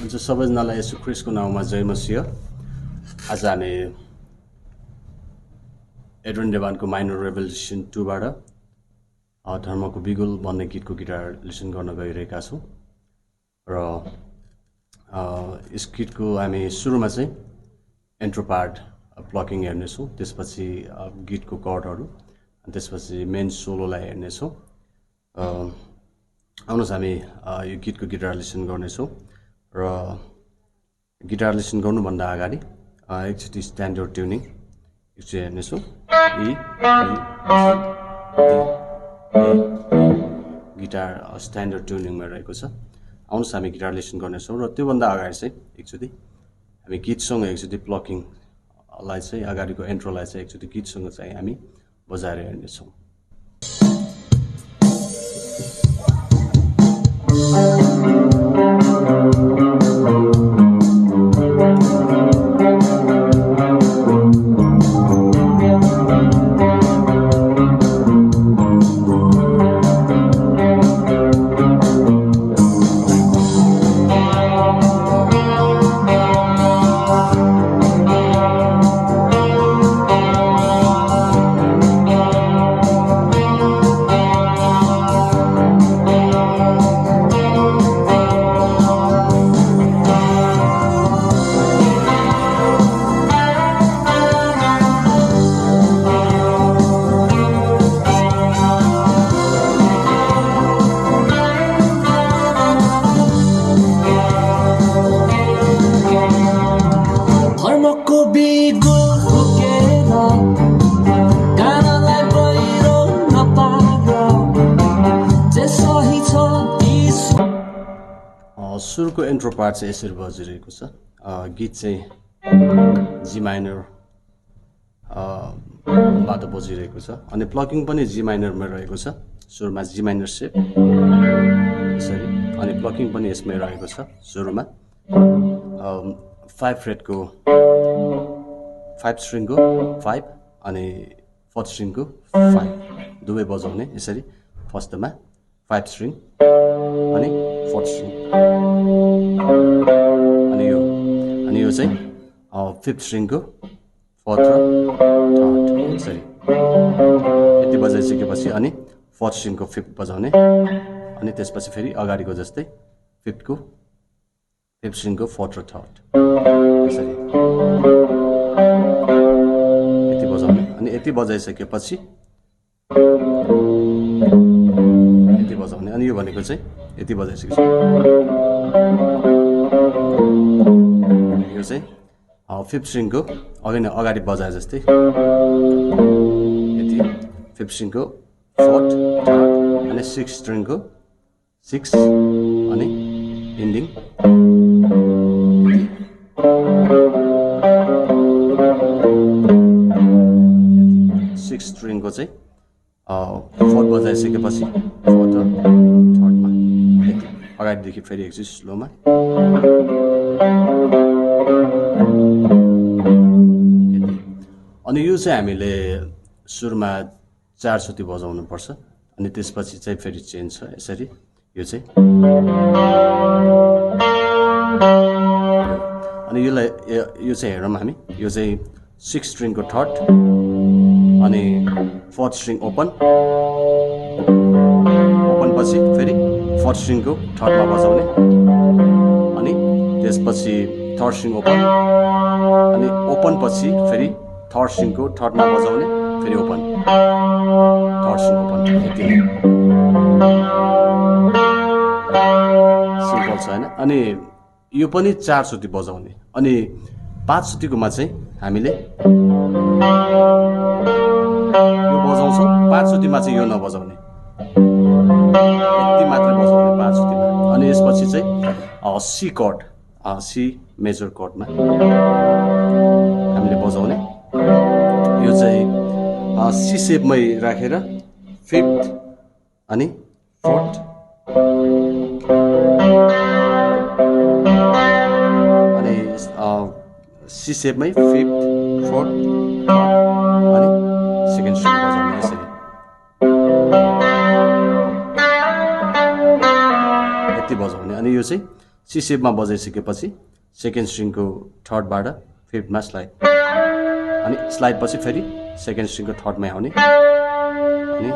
हुन्छ सबैजनालाई यसो ख्रिस्टको नाउँमा जय मसिह। आज हामी एड्रिन डेभानको माइनर रेभोल्युसन 2 बाट धर्मको बिगुल भन्ने गीतको गिटार लिसन गर्न गइरहेका छौँ र यस गीतको हामी सुरुमा चाहिँ इन्ट्रो पार्ट प्लकिङ हेर्नेछौँ, त्यसपछि गीतको कर्डहरू, अनि त्यसपछि मेन सोलोलाई हेर्नेछौँ। आउनुहोस् हामी यो गीतको गिटार लिसन गर्नेछौँ र गिटार लिसन गर्नुभन्दा अगाडि एकचोटि स्ट्यान्डर्ड ट्युनिङ एकचोटि हेर्नेछौँ। गिटार स्ट्यान्डर्ड ट्युनिङमा रहेको छ। आउनुहोस् हामी गिटार लिसन गर्नेछौँ र त्योभन्दा अगाडि चाहिँ एकचोटि हामी गीतसँग एकचोटि प्लकिङलाई चाहिँ अगाडिको इन्ट्रोलाई चाहिँ एकचोटि गीतसँग चाहिँ हामी बजाएर हेर्नेछौँ। सुरुको इन्ट्रो पार्ट चाहिँ यसरी बजिरहेको छ। गीत चाहिँ जी माइनर बाट बजिरहेको छ, अनि प्लकिङ पनि जी माइनरमा रहेको छ। सुरुमा जी माइनर सेप यसरी, अनि प्लकिङ पनि यसमै रहेको छ। सुरुमा 5 फ्रेटको 5 स्ट्रिङको 5 अनि 4th स्ट्रिङको 5 दुवै बजाउने यसरी। फर्स्टमा 5 स्ट्रिङ अनि 4th स्ट्रिङ, अनि यो चाहिँ 5th स्ट्रिङको 4th र 3rd यसरी। यति बजाइसकेपछि अनि 4th स्ट्रिङको 5th बजाउने, अनि त्यसपछि फेरि अगाडिको जस्तै 5th स्ट्रिङको 4th र 3rd यसरी यति बजाउने। अनि यति बजाइसकेपछि यति बजाउने, अनि यो भनेको चाहिँ यति बजाइसकेपछि यो चाहिँ 5th स्ट्रिङको अगाडि बजाए जस्तै यति 5th स्ट्रिङको 4th 3rd अनि 6th स्ट्रिङको 6 अनि इन्डिङ 6th स्ट्रिङको चाहिँ 4th बजाइसकेपछि 4th र 3rd मा यति अगाडिदेखि फेरि एकचोटि स्लोमा। अनि यो चाहिँ हामीले सुरुमा 4 चोटि बजाउनु पर्छ, अनि त्यसपछि चाहिँ फेरि चेन्ज छ यसरी। यो चाहिँ अनि यो चाहिँ हेरौँ हामी। यो चाहिँ 6th स्ट्रिङको 3rd अनि 4th स्ट्रिङ ओपन पछि फेरि 4th स्ट्रिङको 3rd मा बजाउने, अनि त्यसपछि 3rd स्ट्रिङ ओपन, अनि ओपन पछि फेरि 3rd स्ट्रिङको 3rd मा बजाउने, फेरि ओपन 3rd स्ट्रिङ ओपन। यति सिम्पल छ हैन। अनि यो पनि 4 चोटि बजाउने, अनि 5 चोटिकोमा चाहिँ हामीले यो बजाउँछौँ। 5 चोटिमा चाहिँ यो नबजाउने, यति मात्र बजाउने 5 चोटिमा। अनि यसपछि चाहिँ सी कर्ड, सी मेजर कर्डमा हामीले बजाउने। यो चाहिँ सी सेपमै राखेर 5th अनि 4th अनि सी सेपमै 5th 4th 3rd अनि 2nd स्ट्रिङ बजाउने यसरी। यति बजाउने, अनि यो चाहिँ सी सेपमा बजाइसकेपछि सेकेन्ड स्ट्रिङको थर्डबाट फिफ्थमा स्लाइड अनि स्लाइड पछि फेरि सेकेन्ड स्ट्रिङको थर्डमै आउने अनि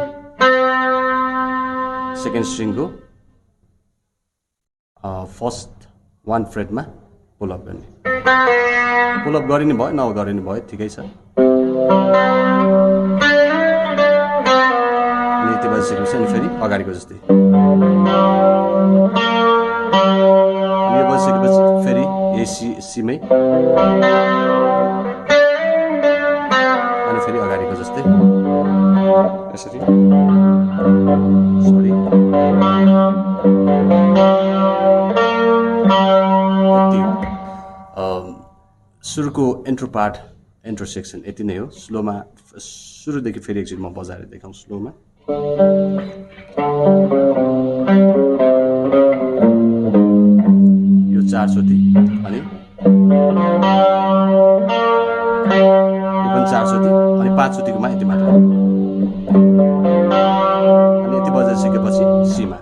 सेकेन्ड स्ट्रिङको फर्स्ट 1 फ्रेटमा पुलअप गर्ने पुलअप गरिने भयो नगरिने भयो ठिकै छ अनि यति बजिसकेपछि अनि फेरि अगाडिको जस्तै अनि यो बजिसकेपछि फेरि यही सीमै अनि फेरि अगाडिको जस्तै यसरी सरी सुरुको इन्ट्रो सेक्सन यति नै हो स्लोमा सुरुदेखि फेरि एकचोटि म बजाएर देखाउँछु स्लोमा यो 4 चोटि अनि यो पनि 4 चोटि अनि 5 चोटिकोमा यति मात्र अनि यति बजाइसकेपछि सीमा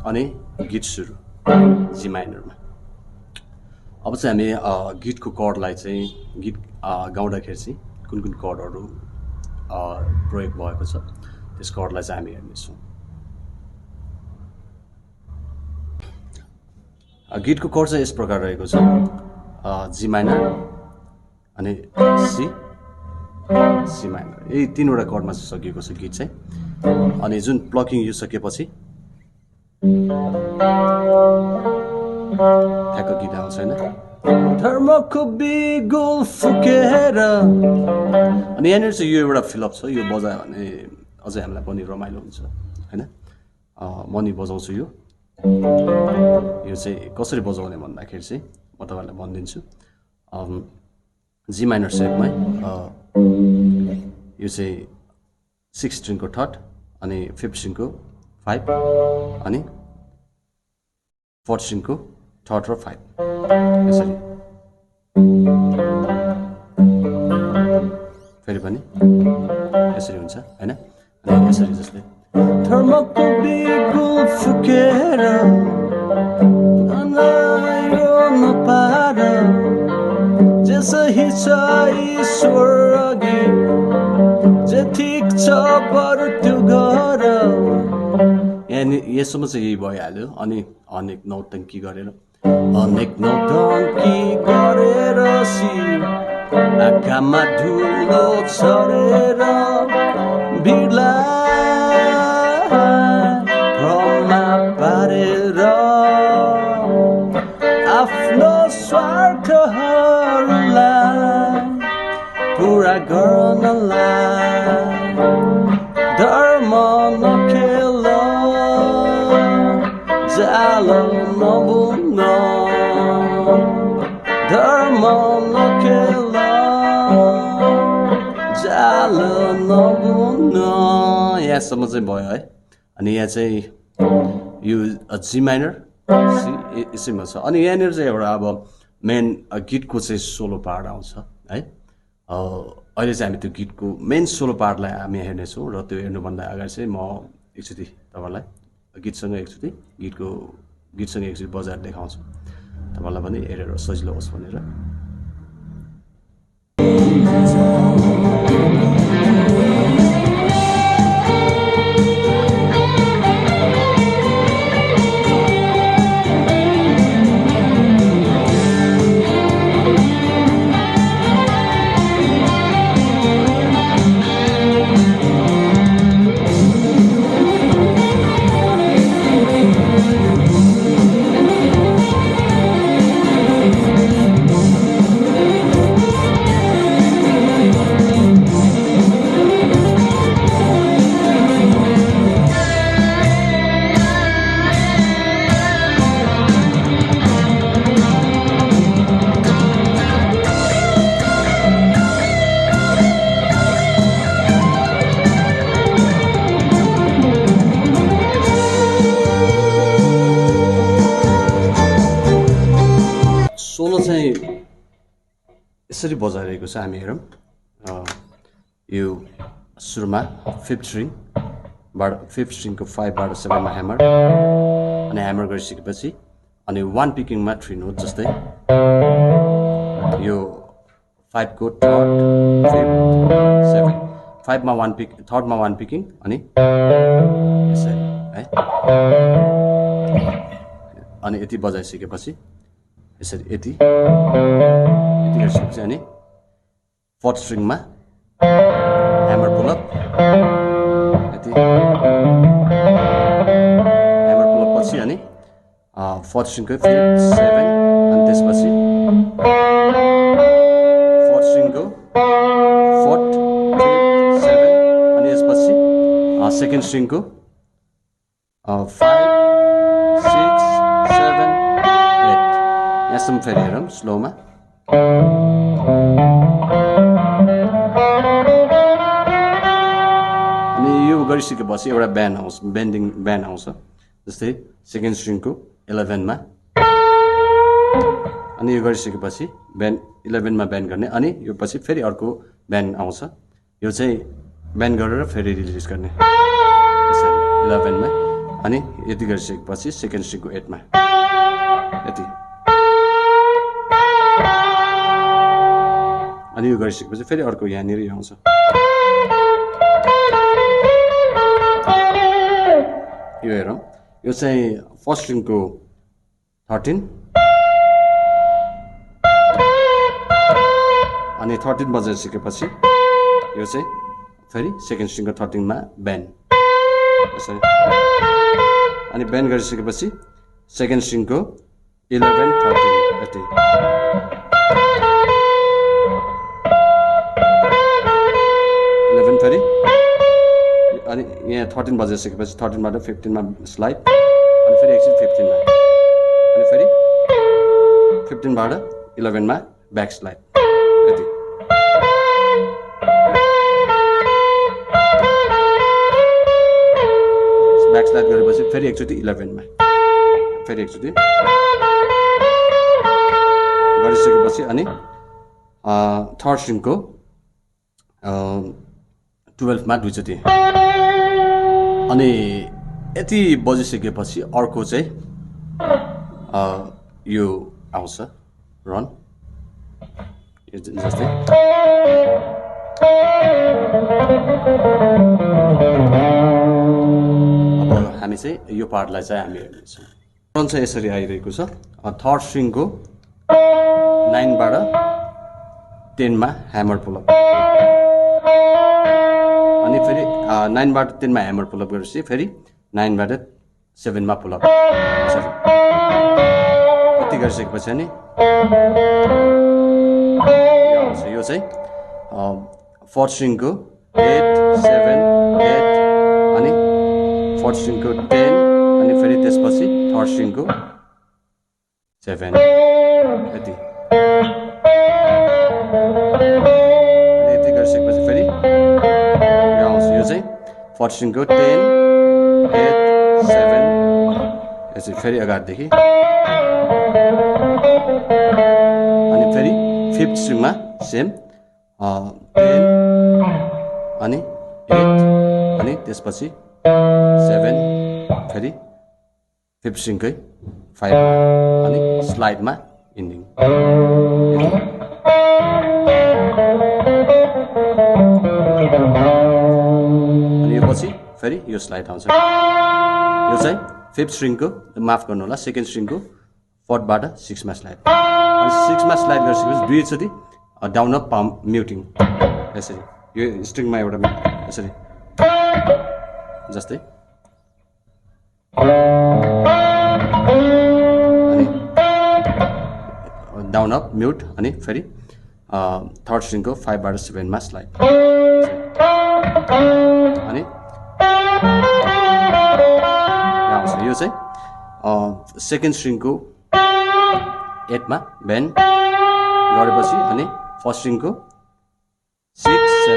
अनि गीत सुरु जी माइनरमा अब चाहिँ हामी गीतको कर्डलाई चाहिँ गीत गाउँदाखेरि चाहिँ कुन कुन कर्डहरू प्रयोग भएको छ त्यस कर्डलाई चाहिँ हामी हेर्नेछौँ गीतको कर्ड चाहिँ यस प्रकार रहेको छ जी माइनर अनि सी माइनर यही तीनवटा कर्डमा चाहिँ सकिएको छ गीत चाहिँ अनि जुन प्लकिङ यो सकेपछि ठ्याक्क गीत आउँछ होइन धर्मको बिगुल फुकेर अनि यहाँनिर चाहिँ यो एउटा फिलअप छ यो बजायो भने अझै हामीलाई पनि रमाइलो हुन्छ होइन म नि बजाउँछु यो चाहिँ कसरी बजाउने भन्दाखेरि चाहिँ म तपाईँहरूलाई भनिदिन्छु जी माइनर सेपमै यो चाहिँ 6 स्ट्रिङको थर्ड अनि 5th स्ट्रिङको 5 अनि 4th स्ट्रिङको थर्ड र 5 यसरी फेरि पनि यसरी हुन्छ हैन अनि यसरी जस्तै धर्मको बिगुल फुकेर अनायो नपार जसै छ ईश्वर अघि जे ठिक छ बरु त्यो गर अनि यसमा चाहिँ यही भइहाल्यो अनि अनेक नौटङ्की गरेर आँखामा धुलो छरेर भिडलाई भ्रममा पारेर आफ्नो स्वार्थहरूलाई पुरा गर्नलाई धर्म नखेल जाल नबुन्न धर्म नखेल जाल नबुन्न यहाँसम्म चाहिँ भयो है अनि यहाँ चाहिँ यो जी माइनर सी यसैमा छ अनि यहाँनिर चाहिँ एउटा अब मेन गीतको चाहिँ सोलो पार्ट आउँछ है अहिले चाहिँ हामी त्यो गीतको मेन सोलो पार्टलाई हामी हेर्नेछौँ र त्यो हेर्नुभन्दा अगाडि चाहिँ म एकचोटि तपाईँलाई गीतसँग एकचोटि गीतसँग एकचोटि बजाएर देखाउँछु तपाईँलाई पनि हेरेर सजिलो होस् भनेर यसरी बजाइरहेको छ हामी हेरौँ यो सुरुमा फिफ्थ स्ट्रिङको 5 बाट 7 मा ह्यामर अनि ह्यामर गरिसकेपछि अनि 1 पिकिङमा 3 नोट जस्तै यो 5 को थर्ड 5th 7 5 मा 1 पिक थर्ड मा 1 पिकिङ अनि यसरी है अनि यति बजाइसकेपछि यसरी यति गरिसकेपछि अनि फोर्थ स्ट्रिङमा ह्यामर पुल अप यति ह्यामर पुल अप पछि अनि फोर्थ स्ट्रिङको 5th 7 अनि त्यसपछि फोर्थ स्ट्रिङको 4th 5th 7 अनि यसपछि सेकेन्ड स्ट्रिङको 5 6 7 8 यहाँसम्म फेरि हेरौँ स्लोमा अनि यो गरिसकेपछि एउटा ब्यान्ड आउँछ बेन्डिङ ब्यान्ड आउँछ जस्तै सेकेन्ड स्ट्रिङको 11 मा अनि यो गरिसकेपछि ब्यान्ड 11 मा ब्यान्ड गर्ने अनि यो पछि फेरि अर्को ब्यान्ड आउँछ यो चाहिँ ब्यान्ड गरेर फेरि रिलिज गर्ने यसरी 11 मा अनि यति गरिसकेपछि सेकेन्ड स्ट्रिङको 8 मा यति अनि यो गरिसकेपछि फेरि अर्को यहाँनिर आउँछ यो हेरौँ यो चाहिँ फर्स्ट स्ट्रिङको 13 अनि 13 बजाइसकेपछि यो चाहिँ फेरि सेकेन्ड स्ट्रिङको 13 मा ब्यान्ड यसरी अनि ब्यान्ड गरिसकेपछि सेकेन्ड स्ट्रिङको 11 13 यति फेरि अनि यहाँ 13 बजाइसकेपछि 13 बाट 15 मा स्लाइड अनि फेरि एकछिन 15 मा अनि फेरि 15 बाट 11 मा ब्याक स्लाइड यति ब्याक स्लाइड गरेपछि फेरि एकचोटि 11 मा फेरि एकचोटि गरिसकेपछि अनि थर्ड स्ट्रिङको 12 मा दुईचोटि अनि यति बजिसकेपछि अर्को चाहिँ यो आउँछ रन जस्तै अब हामी चाहिँ यो पार्टलाई चाहिँ हामी हेर्नेछौँ रन चाहिँ यसरी आइरहेको छ थर्ड स्ट्रिङको 9 बाट 10 मा ह्यामर पुल अप अनि फेरि 9 बाट 10 मा ह्यामर पुल अप गरेपछि फेरि 9 बाट 7 मा पुल अप यति गरिसकेपछि अनि यो चाहिँ फोर्थ स्ट्रिङको 8 7 8 अनि फोर्थ स्ट्रिङको 10 अनि फेरि त्यसपछि थर्ड स्ट्रिङको 7 यति अनि यति गरिसकेपछि फेरि यो आउँछ यो चाहिँ फोर्थ स्ट्रिङको 10 8 7 यसरी फेरि अगाडिदेखि अनि फेरि फिफ्थ स्ट्रिङमा सेम 10 अनि 8 अनि त्यसपछि 7 फेरि फिफ्थ स्ट्रिङकै 5 अनि स्लाइडमा इन्डिङ अनि यो पछि फेरि यो स्लाइड आउँछ यो चाहिँ फिफ्थ स्ट्रिङको माफ गर्नु होला सेकेन्ड स्ट्रिङको 4th बाट 6 मा स्लाइड अनि 6 मा स्लाइड गरिसकेपछि दुईचोटि डाउन अप पाम म्युटिङ यसरी यो स्ट्रिङमा एउटा यसरी जस्तै अनि डाउन अप म्युट अनि फेरि थर्ड स्ट्रिङको 5 बाट 7 मा स्लाइड अनि यो चाहिँ सेकेन्ड स्ट्रिङको 8 मा ब्यान्ड गरेपछि अनि फर्स्ट स्ट्रिङको 6 7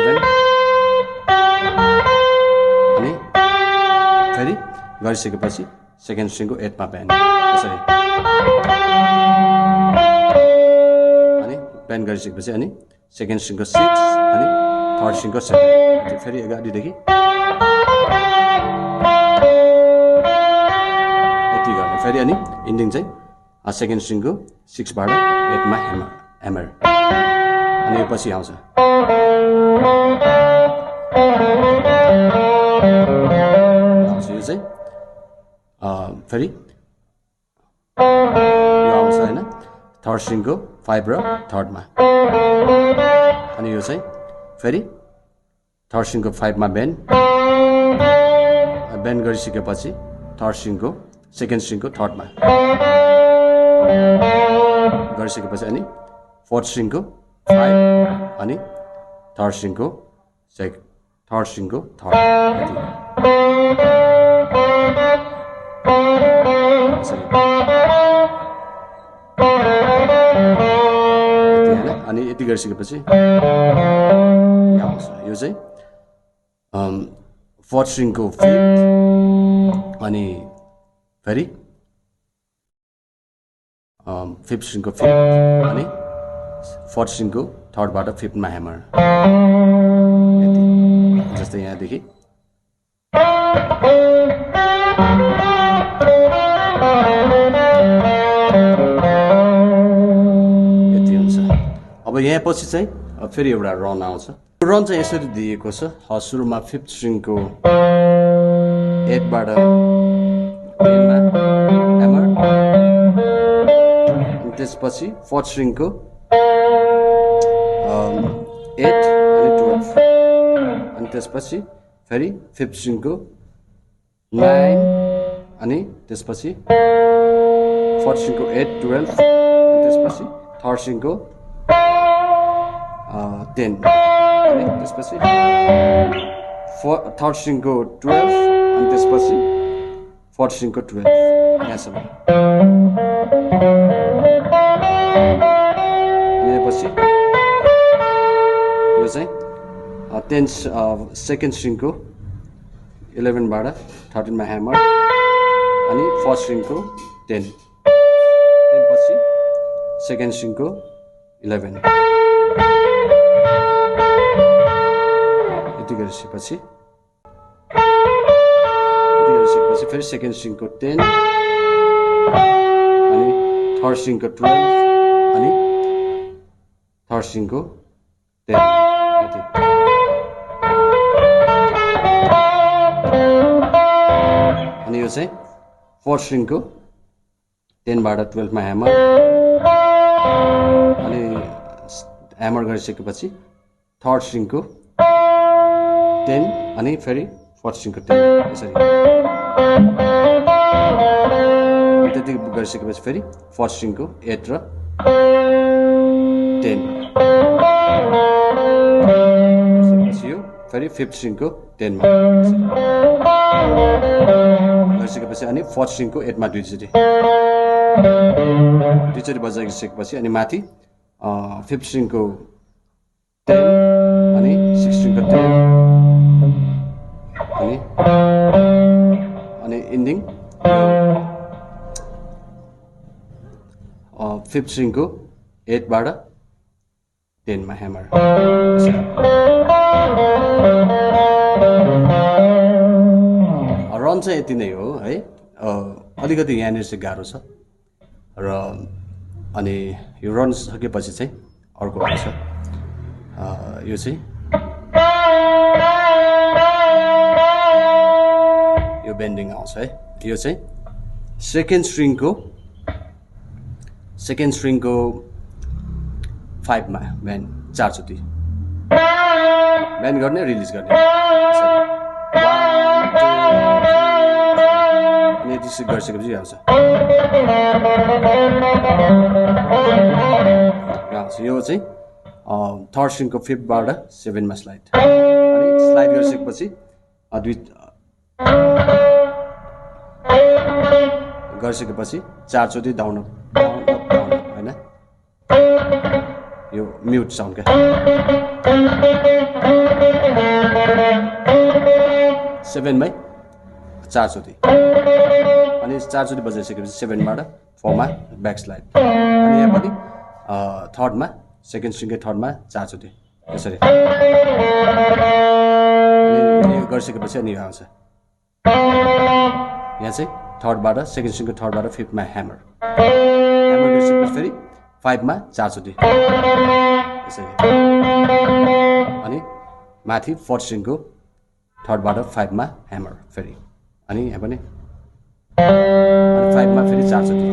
अनि फेरि गरिसकेपछि सेकेन्ड स्ट्रिङको 8 मा ब्यान्ड यसरी अनि बेन्ड गरिसकेपछि अनि सेकेन्ड स्ट्रिङको 6 अनि थर्ड स्ट्रिङको 7 फेरि अगाडिदेखि यति गर्ने फेरि अनि इन्डिङ चाहिँ सेकेन्ड स्ट्रिङको 6 बाट 8 मा ह्यामर अनि यो पछि आउँछ यो चाहिँ फेरि यो आउँछ हैन थर्ड स्ट्रिङको 5 र थर्ड मा अनि यो चाहिँ फेरि थर्ड स्ट्रिङको 5 मा बेन्ड गरिसकेपछि थर्ड स्ट्रिङको सेकेन्ड स्ट्रिङको थर्ड मा गरिसकेपछि अनि फोर्थ स्ट्रिङको 5 अनि थर्ड स्ट्रिङको थर्ड अनि यति गरिसकेपछि यो चाहिँ फोर्थ स्ट्रिङको 5th अनि फेरि फिफ्थ स्ट्रिङको 5th अनि फोर्थ स्ट्रिङको थर्ड बाट 5th मा ह्यामर जस्तै यहाँदेखि यति हुन्छ अब यहाँ पछि चाहिँ फेरि एउटा रन आउँछ रन चाहिँ यसरी दिएको छ सुरुमा फिफ्थ स्ट्रिङको 8 बाट 10 मा ह्यामर त्यसपछि फोर्थ स्ट्रिङको 8 अनि 12 अनि त्यसपछि फेरि फिफ्थ स्ट्रिङको 9 अनि त्यसपछि फोर्थ स्ट्रिङको 8 12 अनि त्यसपछि थर्ड स्ट्रिङको 10 अनि त्यसपछि थर्ड स्ट्रिङको 12 अनि त्यसपछि फोर्थ स्ट्रिङको 12 यहाँसम्म पछि यो चाहिँ 10 सेकेन्ड स्ट्रिङको 11 बाट 13 मा ह्यामर अनि फर्स्ट स्ट्रिङको 10 पछि सेकेन्ड स्ट्रिङको 11 यति गरिसकेपछि फेरि सेकेन्ड स्ट्रिङको 10 अनि थर्ड स्ट्रिङको 12 अनि थर्ड स्ट्रिङको 10 यति अनि यो चाहिँ फोर्थ स्ट्रिङको 10 बाट 12 मा ह्यामर अनि ह्यामर गरिसकेपछि थर्ड स्ट्रिङको 10 अनि फेरि फोर्थ स्ट्रिङको 10 यसरी त्यति गरिसकेपछि फेरि फोर्थ स्ट्रिङको 8 र 10 यो फेरि फिफ्थ स्ट्रिङको 10 मा गरिसकेपछि अनि फोर्थ स्ट्रिङको 8 मा दुईचोटि बजाइसकेपछि अनि माथि फिफ्थ स्ट्रिङको 10 अनि सिक्स्थ स्ट्रिङको 10 अनि इन्डिङ फिफ्थ स्ट्रिङको 8 बाट 10 मा ह्यामर रन चाहिँ यति नै हो है अलिकति यहाँनिर चाहिँ गाह्रो छ र अनि यो रन सकेपछि चाहिँ अर्को आउँछ यो चाहिँ यो बेन्डिङ आउँछ है यो चाहिँ सेकेन्ड स्ट्रिङको 5 मा बेन्ड 4 चोटि बेन्ड गर्ने रिलिज गर्ने अनि त्यसो गरिसकेपछि आउँछ यो चाहिँ थर्ड स्ट्रिङको 5 बाट 7 मा स्लाइड अनि स्लाइड गरिसकेपछि गरिसकेपछि 4 चोटि डाउन अप हैन यो म्युट साउन्ड क्या 7 मै 4 चोटि अनि 4 चोटि बजाइसकेपछि 7 बाट 4 मा ब्याक स्लाइड अनि यहाँ पनि थर्ड मा सेकेन्ड स्ट्रिङकै थर्डमा 4 चोटि यसरी अनि गरिसकेपछि अनि यो आउँछ यहाँ चाहिँ थर्डबाट सेकेन्ड स्ट्रिङको थर्डबाट फिफ्थमा ह्यामर गरिसकेपछि फेरि 5 मा 4 चोटि यसरी अनि माथि फोर्थ स्ट्रिङको थर्डबाट 5 मा ह्यामर फेरि अनि यहाँ पनि अनि 5 मा फेरि 4 चोटि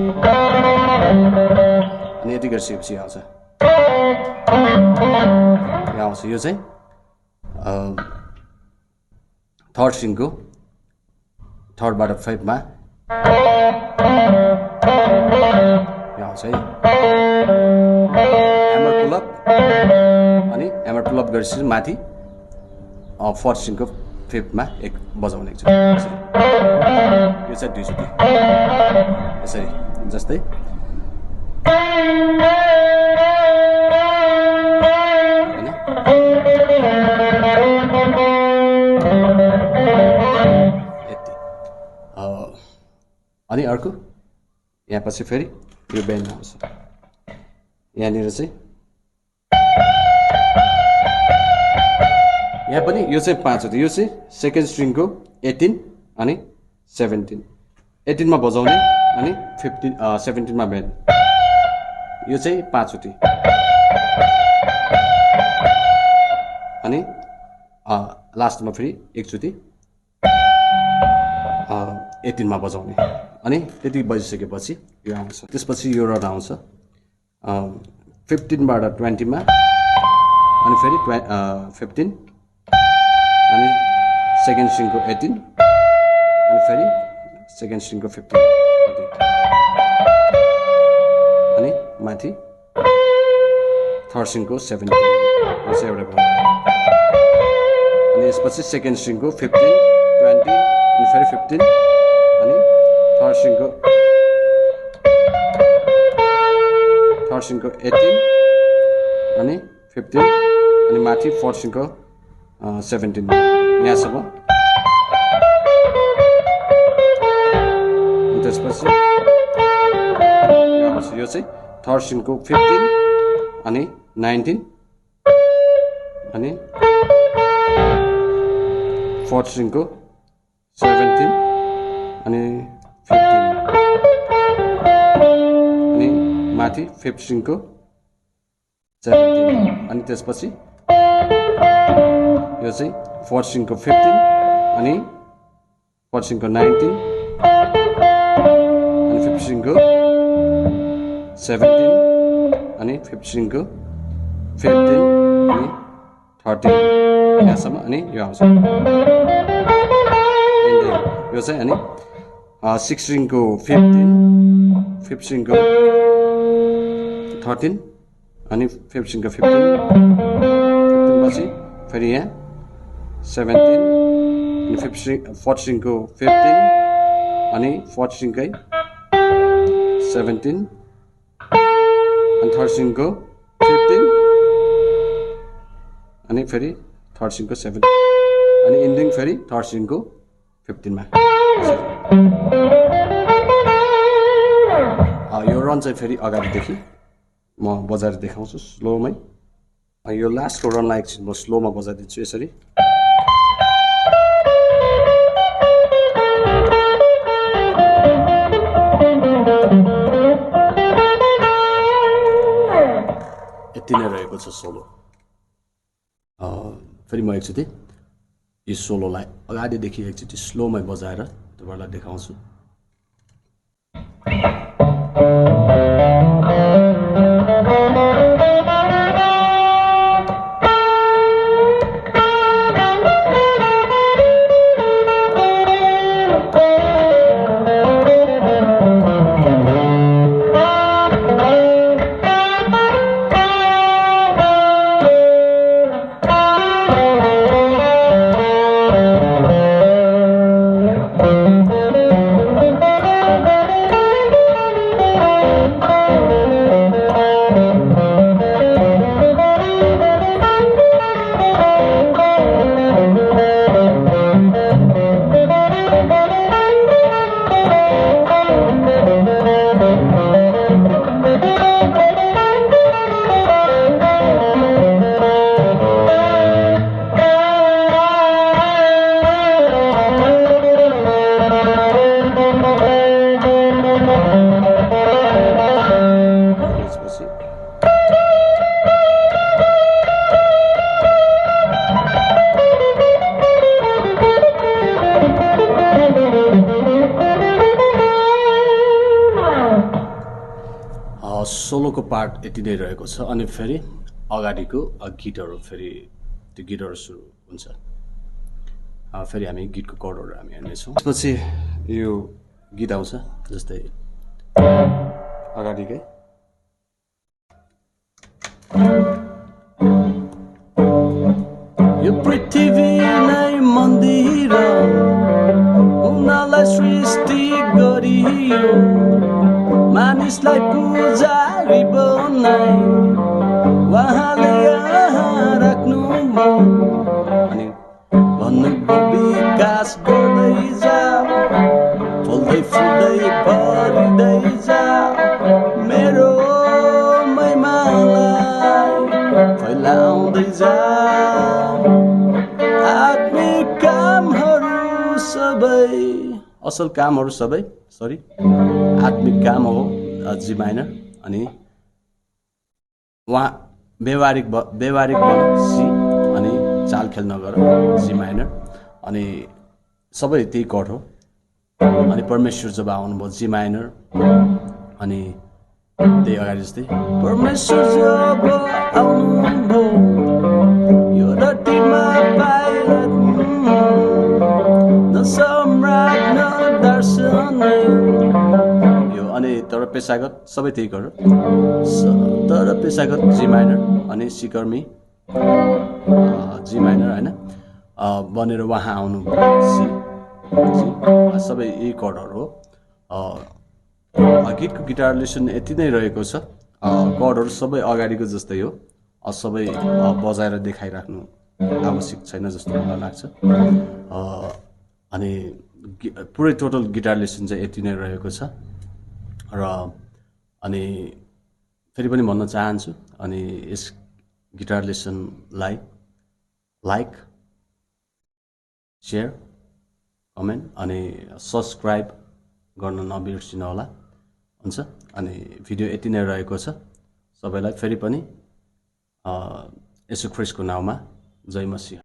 अनि यति गरिसकेपछि आउँछ यहाँ आउँछ यो चाहिँ थर्ड स्ट्रिङको थर्डबाट 5 मा यहाँ आउँछ है ह्यामर पुलअप अनि ह्यामर पुलअप गरेपछि माथि फोर्थ स्ट्रिङको 5 मा 1 बजाउने एकचोटि यो चाहिँ 2 चोटि यसरी जस्तै अनि अर्को यहाँ पछि फेरि यो बेन्ड आउँछ यहाँनिर चाहिँ यहाँ पनि यो चाहिँ 5 चोटि यो चाहिँ सेकेन्ड स्ट्रिङको 18 अनि 17 18 मा बजाउने अनि 17 मा बेन्ड यो चाहिँ 5 चोटि अनि लास्टमा फेरि एकचोटि 18 मा बजाउने अनि त्यति बजिसकेपछि यो आउँछ त्यसपछि यो रन आउँछ 15 बाट 20 मा अनि फेरि 15 अनि सेकेन्ड स्ट्रिङको 18 अनि फेरि सेकेन्ड स्ट्रिङको 15 अनि माथि थर्ड स्ट्रिङको 17 यो चाहिँ एउटा भयो अनि यसपछि सेकेन्ड स्ट्रिङको 15 20 अनि फेरि 15 अनि थर्ड स्ट्रिङको 18 अनि 15 अनि माथि फोर्थ स्ट्रिङको 17 यहाँसम्म त्यसपछि यो चाहिँ थर्ड स्ट्रिङको 15 अनि 19 अनि फोर्थ स्ट्रिङको 17 अनि 15 अनि माथि फिफ्थ स्ट्रिङको 17 अनि त्यसपछि यो चाहिँ फोर्थ स्ट्रिङको 15 अनि फोर्थ स्ट्रिङको 19 अनि फिफ्थ स्ट्रिङको 17 अनि फिफ्थ स्ट्रिङको 15 अनि 13 यहाँसम्म अनि यो आउँछ यो चाहिँ अनि सिक्स स्ट्रिङको 15 फिफ्थ स्ट्रिङको 13 अनि फिफ्थ स्ट्रिङको 15 पछि फेरि यहाँ 17 अनि फोर्थ स्ट्रिङको 15 अनि फोर्थ स्ट्रिङकै 17 अनि थर्ड स्ट्रिङको 15 अनि फेरि थर्ड स्ट्रिङको 7 अनि इन्डिङ फेरि थर्ड स्ट्रिङको 15 मा यो रन चाहिँ फेरि अगाडिदेखि म बजाएर देखाउँछु स्लोमै यो लास्टको रनलाई एकछिन म स्लोमा बजाइदिन्छु यसरी यति नै रहेको छ सोलो फेरि म एकचोटि यो सोलोलाई अगाडिदेखि एकचोटि स्लोमै बजाएर तपाईँहरूलाई देखाउँछु सोलोको पार्ट यति नै रहेको छ अनि फेरि अगाडिको गीतहरू फेरि त्यो गीतहरू सुरु हुन्छ फेरि हामी गीतको कर्डहरू हामी हेर्नेछौँ त्यसपछि यो गीत आउँछ जस्तै अगाडिकै यो पृथ्वी नै मन्दिर उनलाई सृष्टि गरियो मानिसलाई पुजारी बनाई उहाँले यहाँ राख्नु अनि भन्नुभयो विकास गर्दै जा फुल्दै फुल्दै भरिँदै जा मेरो महिमालाई फैलाउँदै जा आत्मिक कामहरू सबै असल कामहरू सबै सरी आत्मिक काम हो जी माइनर अनि वहाँ व्यवहारिक बन सी अनि चाल खेल नगर जी माइनर अनि सबै त्यही कर्ड हो अनि परमेश्वर जब आउनुभयो जी माइनर अनि त्यही अगाडि जस्तै परमेश्वर जब आउनुभयो यो रटीमा पाइलट न सम्राट न दार्शनिक यो अनि तर पेशागत सबै त्यही गर तर पेशागत जी माइनर अनि सिकर्मी जी माइनर होइन बनेर उहाँ आउनु सी सबै यही कर्डहरू हो गीतको गिटार लेसन यति नै रहेको छ कर्डहरू सबै अगाडिको जस्तै हो सबै बजाएर देखाइराख्नु आवश्यक छैन जस्तो मलाई लाग्छ अनि पुरै टोटल गिटार लेसन चाहिँ यति नै रहेको छ र अनि फेरि पनि भन्न चाहन्छु अनि यस गिटार लेसनलाई लाइक सेयर कमेन्ट अनि सब्सक्राइब गर्न नबिर्सिनु होला हुन्छ अनि भिडियो यति नै रहेको छ सबैलाई फेरि पनि येशू ख्रीष्टको नाउँमा जय मसीह